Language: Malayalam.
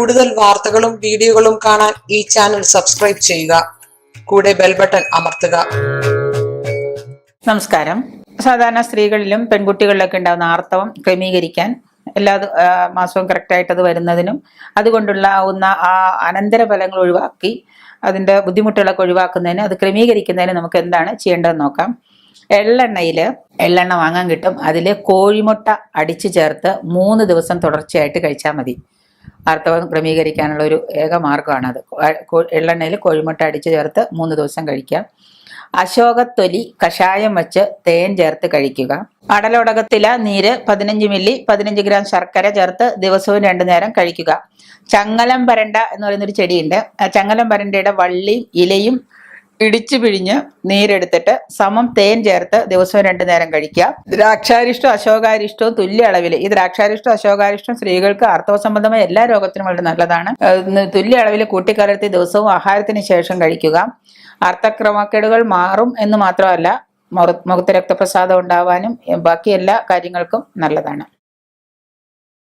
കൂടുതൽ വാർത്തകളും വീഡിയോകളും കാണാൻ ഈ ചാനൽ സബ്സ്ക്രൈബ് ചെയ്യുക. കൂടെ ബെൽ ബട്ടൺ അമർത്തുക. നമസ്കാരം. സാധാരണ സ്ത്രീകളിലും പെൺകുട്ടികളിലൊക്കെ ഉണ്ടാകുന്ന ആർത്തവം ക്രമീകരിക്കാൻ എല്ലാ മാസവും കറക്റ്റായിട്ട് അത് വരുന്നതിനും അതുകൊണ്ടുണ്ടാവുന്ന ആ അനന്തര ഫലങ്ങൾ ഒഴിവാക്കി അതിൻ്റെ ബുദ്ധിമുട്ടുകളൊക്കെ ഒഴിവാക്കുന്നതിന് അത് ക്രമീകരിക്കുന്നതിന് നമുക്ക് എന്താണ് ചെയ്യേണ്ടതെന്ന് നോക്കാം. എള്ളെണ്ണ വാങ്ങാൻ കിട്ടും. അതിൽ കോഴിമുട്ട അടിച്ചു ചേർത്ത് 3 ദിവസം തുടർച്ചയായിട്ട് കഴിച്ചാൽ മതി. ആർത്തവം ക്രമീകരിക്കാനുള്ള ഒരു ഏക മാർഗമാണത്. എള്ളെണ്ണയിൽ കോഴിമുട്ട അടിച്ചു ചേർത്ത് 3 ദിവസം കഴിക്കാം. അശോകത്തൊലി കഷായം വെച്ച് തേൻ ചേർത്ത് കഴിക്കുക. അടലോടകത്തില നീര് 15 മില്ലി 15 ഗ്രാം ശർക്കര ചേർത്ത് ദിവസവും 2 നേരം കഴിക്കുക. ചങ്ങലം പരണ്ട എന്ന് പറയുന്നൊരു ചെടിയുണ്ട്. ആ ചങ്ങലം പരണ്ടയുടെ വള്ളിയും ഇലയും ഇടിച്ചു പിഴിഞ്ഞ് നീരെടുത്തിട്ട് സമം തേൻ ചേർത്ത് ദിവസവും 2 നേരം കഴിക്കുക. ദ്രാക്ഷാരിഷ്ടവും അശോകാരിഷ്ടവും തുല്യ അളവിൽ, ഈ ദ്രാക്ഷാരിഷ്ടവും അശോകാരിഷ്ടവും സ്ത്രീകൾക്ക് ആർത്തവ സംബന്ധമായ എല്ലാ രോഗത്തിനും വളരെ നല്ലതാണ്. തുല്യ അളവിൽ കൂട്ടിക്കലർത്തി ദിവസവും ആഹാരത്തിന് ശേഷം കഴിക്കുക. ആർത്തക്രമക്കേടുകൾ മാറും എന്ന് മാത്രമല്ല, മുഖത്ത് രക്തപ്രസാദം ഉണ്ടാവാനും ബാക്കി എല്ലാ കാര്യങ്ങൾക്കും നല്ലതാണ്.